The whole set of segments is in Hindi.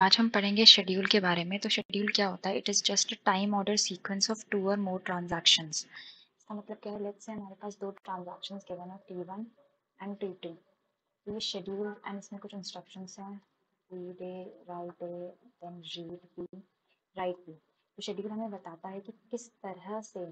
आज हम पढ़ेंगे शेड्यूल के बारे में। तो शेड्यूल क्या होता है? It is just a time order sequence of 2 और मोर ट्रांजैक्शंस। इसका मतलब क्या है? लेट्स से हमारे पास 2 ट्रांजैक्शंस गिवन है, T1 एंड T2। तो ये शेड्यूल एंड इसमें कुछ इंस्ट्रक्शंस हैं, read A, write A, then read B, write B. तो शेड्यूल हमें बताता है कि किस तरह से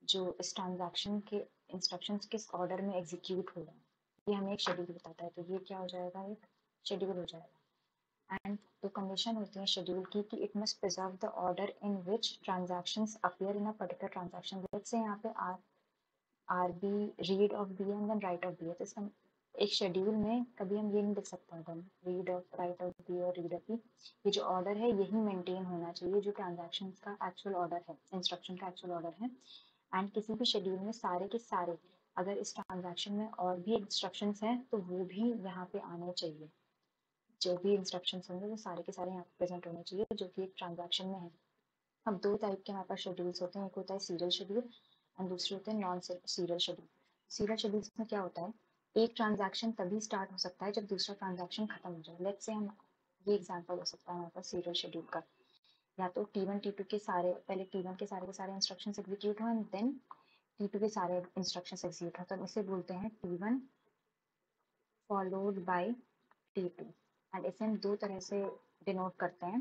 जो इस ट्रांजैक्शन के इंस्ट्रक्शंस किस ऑर्डर में एग्जीक्यूट हो रहे हैं, ये हमें एक शेड्यूल बताता है। तो ये क्या हो जाएगा? एक शेड्यूल हो जाएगा। एंड तो कंडीशन होती है शेड्यूल की कि it must preserve the order in which transactions appear in a particular transaction. Let's say यहाँ पे R B, read of B and then write of B है। तो इसका एक शेड्यूल में कभी हम ये नहीं लिख सकते हैं read of write of B और रीड ऑफ बी। ये जो ऑर्डर है यही मेंटेन होना चाहिए जो ट्रांजैक्शन का एक्चुअल ऑर्डर है, इंस्ट्रक्शन का एक्चुअल ऑर्डर है। एंड किसी भी शेड्यूल में सारे के सारे अगर इस ट्रांजैक्शन में और भी इंस्ट्रक्शंस हैं तो वो भी यहाँ पे आने चाहिए। जो भी इंस्ट्रक्शंस होंगे वो सारे के सारे यहाँ पे प्रेजेंट होने चाहिए जो कि एक ट्रांजैक्शन में है। अब दो टाइप के हमारे पास शेड्यूल्स होते हैं, एक होता है सीरियल शेड्यूल एंड दूसरे होते हैं non serial schedule. Serial schedules में क्या होता है? एक ट्रांजैक्शन तभी स्टार्ट हो सकता है जब दूसरा ट्रांजैक्शन खत्म हो जाए। लेट्स से हम ये एग्जांपल हो सकता है हमारे पास सीरियल शेड्यूल का, या तो T1 T2 के सारे पहले T1 के सारे इंस्ट्रक्शंस एग्जीक्यूट हो एंड देन T2 के सारे इंस्ट्रक्शंस एग्जीक्यूट हो, तो इसे बोलते हैं T1 followed by T2। And इसे हम दो तरह से डिनोट करते हैं,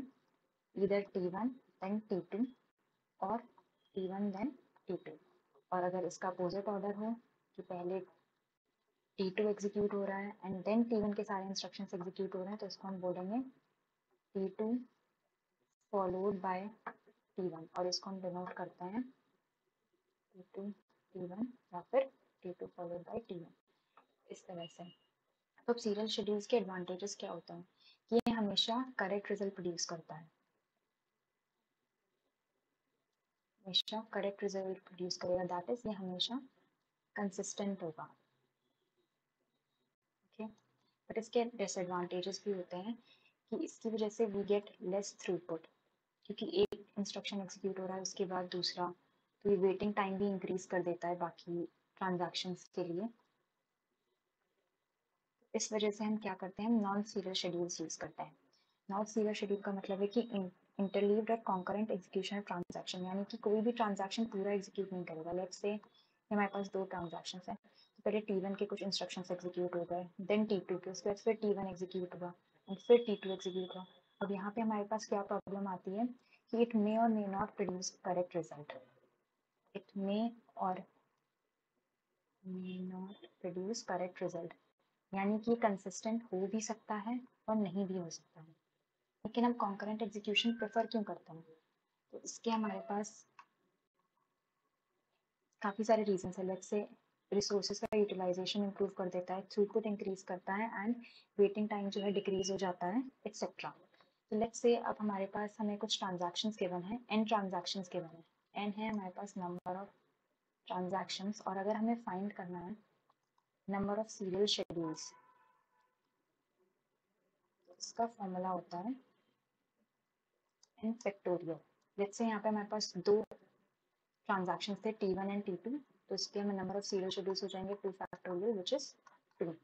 इधर T1 देन T2 और T1 देन T2। और अगर इसका अपोजिट ऑर्डर हो कि पहले T2 एग्जीक्यूट हो रहा है एंड देन T1 के सारे इंस्ट्रक्शंस एग्जीक्यूट हो रहे हैं, तो इसको हम बोलेंगे T2 फॉलोड बाय T1 और इसको हम डिनोट करते हैं T2 T1 या फिर T2 फॉलोड बाय T1, इस तरह से। तो अब सीरियल शेड्यूल्स के एडवांटेजेस क्या होते हैं कि ये हमेशा करेक्ट रिजल्ट प्रोड्यूस करता है, हमेशा करेक्ट रिजल्ट प्रोड्यूस करेगा, दैट इज ये हमेशा कंसिस्टेंट होगा। ओके, बट इसके डिसएडवांटेजेस भी होते हैं कि इसकी वजह से वी गेट लेस थ्रूपुट, क्योंकि एक इंस्ट्रक्शन एग्जीक्यूट हो रहा है उसके बाद दूसरा, तो ये वेटिंग टाइम भी इंक्रीज कर देता है बाकी ट्रांजैक्शंस के लिए। इस वजह से हम क्या करते हैं? हम नॉन सीरियल शेड्यूल्स यूज करते हैं। नॉन सीरियल शेड्यूल का मतलब है कि इंटरलीव्ड और कॉन्करेंट एग्जीक्यूशन ऑफ ट्रांजैक्शन, यानी कि कोई भी ट्रांजैक्शन पूरा एग्जीक्यूट नहीं करेगा। लेट्स से हमारे पास दो ट्रांजैक्शन हैं, तो पहले T1 के कुछ इंस्ट्रक्शंस एग्जीक्यूट हो गए, देन T2 के, उसके बाद फिर T1 एग्जीक्यूट हुआ एंड फिर T2 एग्जीक्यूट हुआ। अब यहाँ पे हमारे पास क्या प्रॉब्लम आती है कि इट मे और may not produce correct result. It may और may not produce correct result, यानी कि कंसिस्टेंट हो भी सकता है और नहीं भी हो सकता है। लेकिन हम कॉन्करेंट एग्जीक्यूशन प्रेफर क्यों करते हैं? तो इसके हमारे पास काफ़ी सारे रीजंस है। लेट्स से रिसोर्सेज का यूटिलाइजेशन इंप्रूव कर देता है, थ्रूपुट इंक्रीज करता है एंड वेटिंग टाइम जो है डिक्रीज हो जाता है, एक्सेट्रा। तो लेट्स से अब हमारे पास हमें कुछ ट्रांजैक्शंस गिवन है, n ट्रांजैक्शंस गिवन है, n है हमारे पास नंबर ऑफ ट्रांजैक्शंस, और अगर हमें फाइंड करना है नंबर ऑफ सीरियल शेड्यूल्स, इसका फॉर्मूला होता है n फैक्टोरियल। लेट्स से यहाँ पे हमारे पास दो ट्रांजैक्शंस थे T1 एंड T2, तो इसके हमें नंबर ऑफ सीरियल शेड्यूल्स हो जाएंगे 2 फैक्टोरियल विच इज 2।